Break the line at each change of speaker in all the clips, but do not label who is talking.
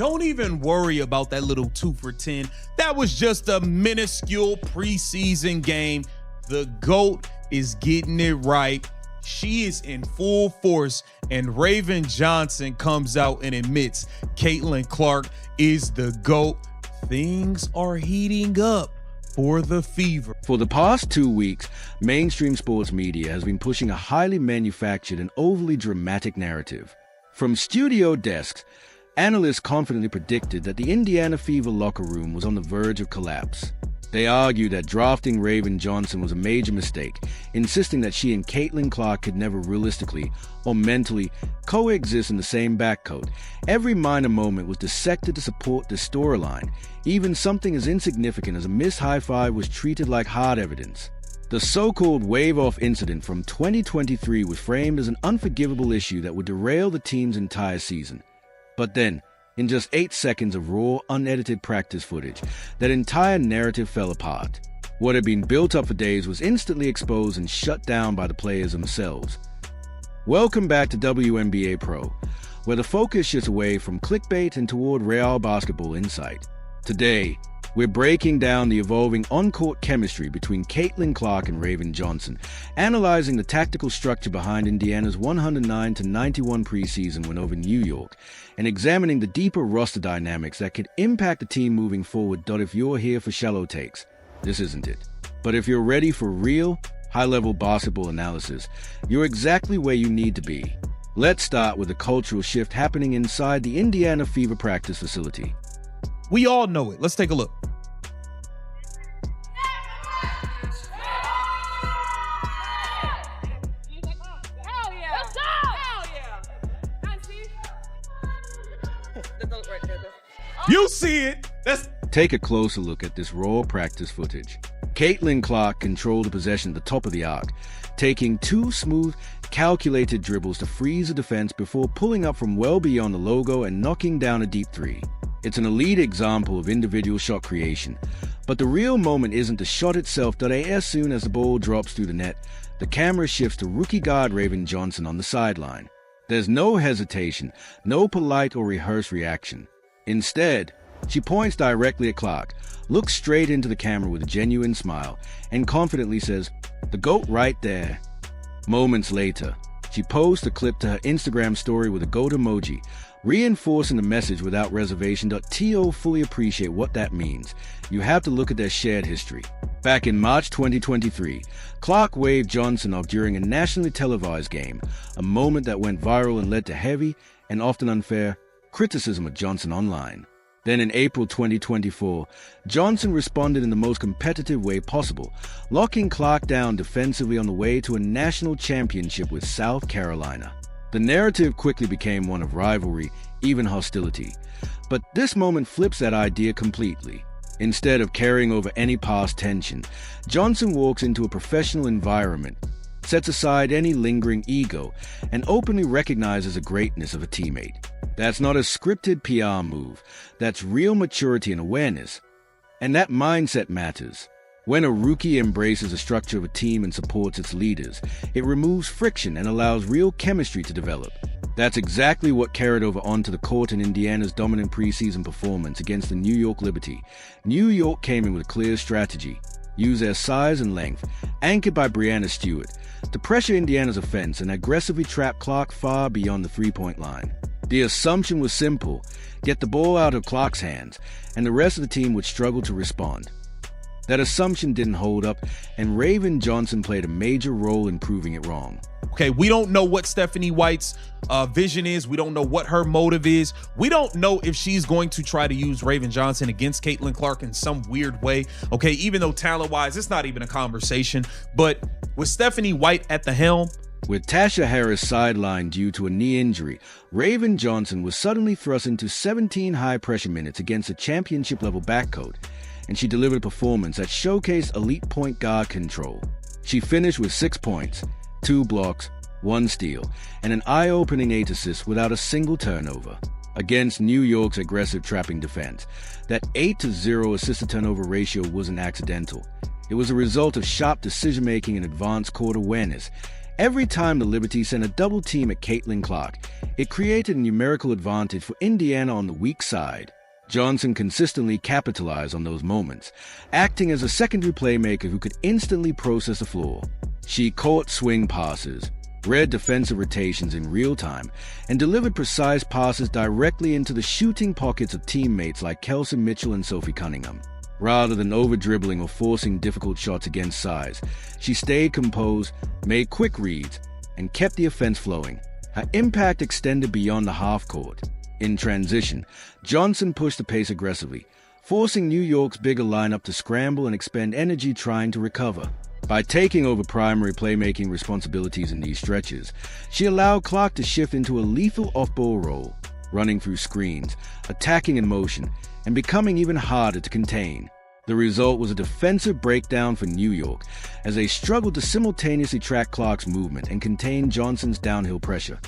Don't even worry about that little 2 for 10. That was just a minuscule preseason game. The GOAT is getting it right. She is in full force, and Raven Johnson comes out and admits Caitlin Clark is the GOAT. Things are heating up for the Fever.
For the past 2 weeks, mainstream sports media has been pushing a highly manufactured and overly dramatic narrative. From studio desks, analysts confidently predicted that the Indiana Fever locker room was on the verge of collapse. They argued that drafting Raven Johnson was a major mistake, insisting that she and Caitlin Clark could never realistically or mentally coexist in the same backcourt. Every minor moment was dissected to support this storyline. Even something as insignificant as a missed high-five was treated like hard evidence. The so-called wave-off incident from 2023 was framed as an unforgivable issue that would derail the team's entire season. But then, in just 8 seconds of raw, unedited practice footage, that entire narrative fell apart. What had been built up for days was instantly exposed and shut down by the players themselves. Welcome back to WNBA Pro, where the focus shifts away from clickbait and toward real basketball insight. Today, we're breaking down the evolving on-court chemistry between Caitlin Clark and Raven Johnson, analyzing the tactical structure behind Indiana's 109-91 preseason win over New York, and examining the deeper roster dynamics that could impact the team moving forward. If you're here for shallow takes, this isn't it. But if you're ready for real, high-level basketball analysis, you're exactly where you need to be. Let's start with the cultural shift happening inside the Indiana Fever practice facility.
We all know it. Let's take a look. You see it.
Take a closer look at this raw practice footage. Caitlin Clark controlled the possession at the top of the arc, taking 2 smooth, calculated dribbles to freeze the defense before pulling up from well beyond the logo and knocking down a deep 3. It's an elite example of individual shot creation, but the real moment isn't the shot itself. As soon as the ball drops through the net, the camera shifts to rookie guard Raven Johnson on the sideline. There's no hesitation, no polite or rehearsed reaction. Instead, she points directly at Clark, looks straight into the camera with a genuine smile, and confidently says, "The GOAT right there." Moments later, she posts a clip to her Instagram story with a GOAT emoji, reinforcing the message without reservation. To fully appreciate what that means, you have to look at their shared history. Back in March 2023, Clark waved Johnson off during a nationally televised game, a moment that went viral and led to heavy and often unfair criticism of Johnson online. Then in April 2024, Johnson responded in the most competitive way possible, locking Clark down defensively on the way to a national championship with South Carolina. The narrative quickly became one of rivalry, even hostility. But this moment flips that idea completely. Instead of carrying over any past tension, Johnson walks into a professional environment, sets aside any lingering ego, and openly recognizes the greatness of a teammate. That's not a scripted PR move. That's real maturity and awareness. And that mindset matters. When a rookie embraces the structure of a team and supports its leaders, it removes friction and allows real chemistry to develop. That's exactly what carried over onto the court in Indiana's dominant preseason performance against the New York Liberty. New York came in with a clear strategy, use their size and length, anchored by Breanna Stewart, to pressure Indiana's offense and aggressively trap Clark far beyond the three-point line. The assumption was simple: get the ball out of Clark's hands, and the rest of the team would struggle to respond. That assumption didn't hold up, and Raven Johnson played a major role in proving it wrong.
Okay, we don't know what Stephanie White's vision is. We don't know what her motive is. We don't know if she's going to try to use Raven Johnson against Caitlin Clark in some weird way. Okay, even though talent-wise, it's not even a conversation. But with Stephanie White at the helm,
with Tasha Harris sidelined due to a knee injury, Raven Johnson was suddenly thrust into 17 high-pressure minutes against a championship-level backcourt, and she delivered a performance that showcased elite point guard control. She finished with 6 points, 2 blocks, 1 steal, and an eye-opening 8 assists without a single turnover. Against New York's aggressive trapping defense, that 8-0 assist-to-turnover ratio wasn't accidental. It was a result of sharp decision-making and advanced court awareness. Every time the Liberty sent a double team at Caitlin Clark, it created a numerical advantage for Indiana on the weak side. Johnson consistently capitalized on those moments, acting as a secondary playmaker who could instantly process the floor. She caught swing passes, read defensive rotations in real time, and delivered precise passes directly into the shooting pockets of teammates like Kelsey Mitchell and Sophie Cunningham. Rather than over-dribbling or forcing difficult shots against size, she stayed composed, made quick reads, and kept the offense flowing. Her impact extended beyond the half-court. In transition, Johnson pushed the pace aggressively, forcing New York's bigger lineup to scramble and expend energy trying to recover. By taking over primary playmaking responsibilities in these stretches, she allowed Clark to shift into a lethal off-ball role, running through screens, attacking in motion, and becoming even harder to contain. The result was a defensive breakdown for New York, as they struggled to simultaneously track Clark's movement and contain Johnson's downhill pressure.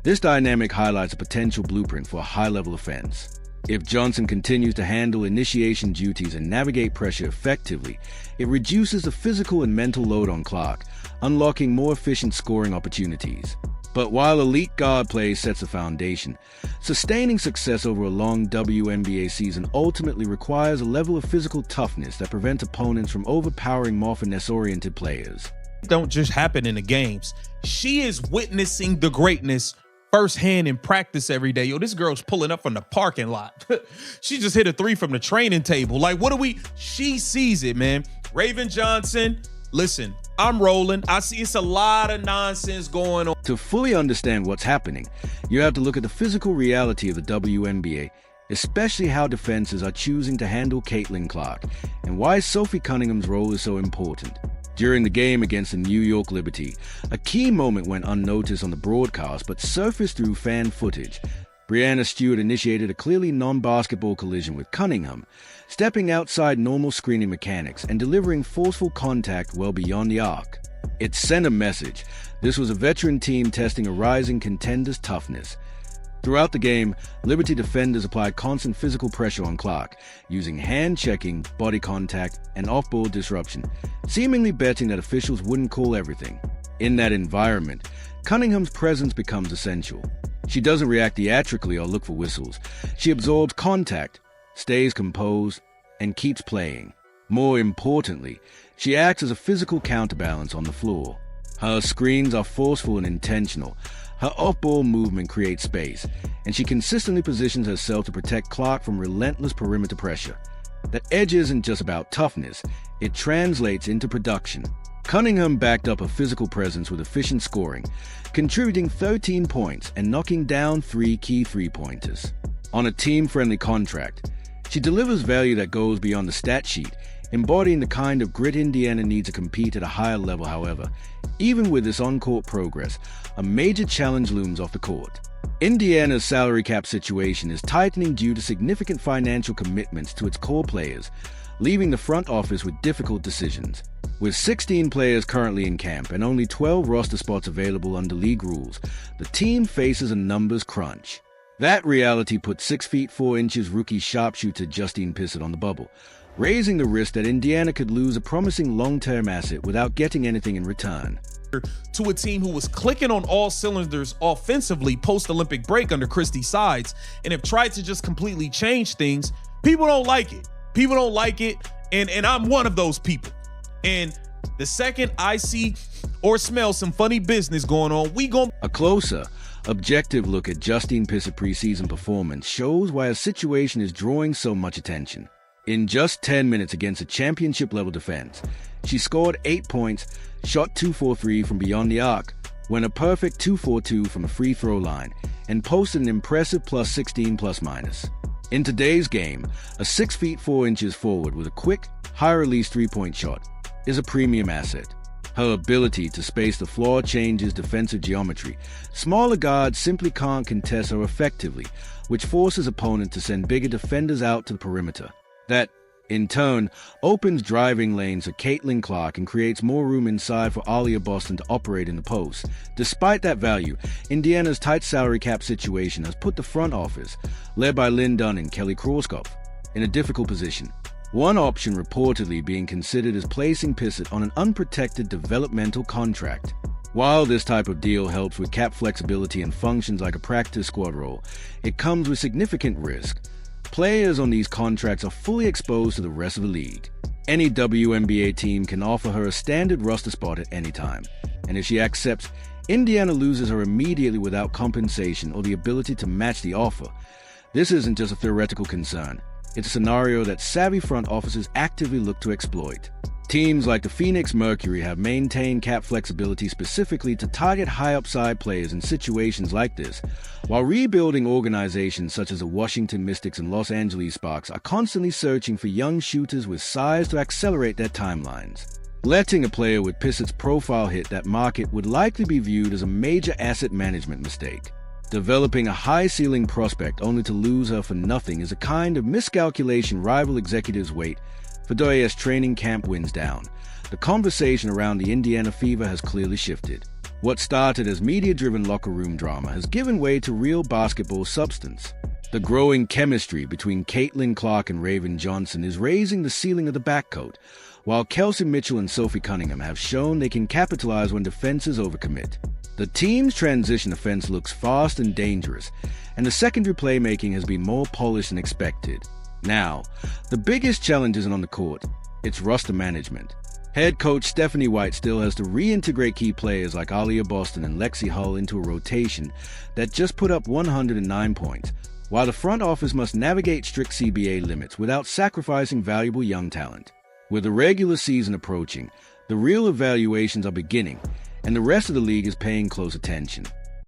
This dynamic highlights a potential blueprint for a high-level offense. If Johnson continues to handle initiation duties and navigate pressure effectively, it reduces the physical and mental load on Clark, unlocking more efficient scoring opportunities. But while elite guard play sets the foundation, sustaining success over a long WNBA season ultimately requires a level of physical toughness that prevents opponents from overpowering more finesse-oriented players.
Don't just happen in the games. She is witnessing the greatness firsthand in practice every day. Yo, this girl's pulling up from the parking lot. She just hit a 3 from the training table. Like, she sees it, man. Raven Johnson, listen, I'm rolling. I see it's a lot of nonsense going on.
To fully understand what's happening, you have to look at the physical reality of the WNBA, especially how defenses are choosing to handle Caitlin Clark, and why Sophie Cunningham's role is so important. During the game against the New York Liberty, a key moment went unnoticed on the broadcast but surfaced through fan footage. Breanna Stewart initiated a clearly non-basketball collision with Cunningham, stepping outside normal screening mechanics and delivering forceful contact well beyond the arc. It sent a message. This was a veteran team testing a rising contender's toughness. Throughout the game, Liberty defenders applied constant physical pressure on Clark, using hand-checking, body contact, and off-ball disruption, seemingly betting that officials wouldn't call everything. In that environment, Cunningham's presence becomes essential. She doesn't react theatrically or look for whistles. She absorbs contact, stays composed, and keeps playing. More importantly, she acts as a physical counterbalance on the floor. Her screens are forceful and intentional. Her off-ball movement creates space, and she consistently positions herself to protect Clark from relentless perimeter pressure. That edge isn't just about toughness, it translates into production. Cunningham backed up a physical presence with efficient scoring, contributing 13 points and knocking down 3 key three-pointers. On a team-friendly contract, she delivers value that goes beyond the stat sheet, embodying the kind of grit Indiana needs to compete at a higher level. However, even with this on-court progress, a major challenge looms off the court. Indiana's salary cap situation is tightening due to significant financial commitments to its core players, leaving the front office with difficult decisions. With 16 players currently in camp and only 12 roster spots available under league rules, the team faces a numbers crunch. That reality put 6 feet 4 inches rookie sharpshooter Justine Pate on the bubble, raising the risk that Indiana could lose a promising long-term asset without getting anything in return.
To a team who was clicking on all cylinders offensively post-Olympic break under Christie Sides and have tried to just completely change things, people don't like it. People don't like it, and I'm one of those people. And the second I see or smell some funny business going on,
A closer, objective look at Justine Pate's preseason performance shows why a situation is drawing so much attention. In just 10 minutes against a championship-level defense, she scored 8 points, shot 2-for-3 from beyond the arc, went a perfect 2-for-2 from a free throw line, and posted an impressive +16 ±. In today's game, a 6 feet 4 inches forward with a quick, high-release three-point shot is a premium asset. Her ability to space the floor changes defensive geometry. Smaller guards simply can't contest her effectively, which forces opponents to send bigger defenders out to the perimeter. That, in turn, opens driving lanes for Caitlin Clark and creates more room inside for Alia Boston to operate in the post. Despite that value, Indiana's tight salary cap situation has put the front office, led by Lynn Dunn and Kelly Kroskopf, in a difficult position. One option reportedly being considered is placing Pate on an unprotected developmental contract. While this type of deal helps with cap flexibility and functions like a practice squad role, it comes with significant risk. Players on these contracts are fully exposed to the rest of the league. Any WNBA team can offer her a standard roster spot at any time, and if she accepts, Indiana loses her immediately without compensation or the ability to match the offer. This isn't just a theoretical concern. It's a scenario that savvy front offices actively look to exploit. Teams like the Phoenix Mercury have maintained cap flexibility specifically to target high-upside players in situations like this, while rebuilding organizations such as the Washington Mystics and Los Angeles Sparks are constantly searching for young shooters with size to accelerate their timelines. Letting a player with Pissett's profile hit that market would likely be viewed as a major asset management mistake. Developing a high-ceiling prospect only to lose her for nothing is a kind of miscalculation rival executives wait for Doyer's training camp wins down. The conversation around the Indiana Fever has clearly shifted. What started as media-driven locker room drama has given way to real basketball substance. The growing chemistry between Caitlin Clark and Raven Johnson is raising the ceiling of the backcourt, while Kelsey Mitchell and Sophie Cunningham have shown they can capitalize when defenses overcommit. The team's transition offense looks fast and dangerous, and the secondary playmaking has been more polished than expected. Now, the biggest challenge isn't on the court, it's roster management. Head coach Stephanie White still has to reintegrate key players like Aaliyah Boston and Lexi Hull into a rotation that just put up 109 points, while the front office must navigate strict CBA limits without sacrificing valuable young talent. With the regular season approaching, the real evaluations are beginning, and the rest of the league is paying close attention.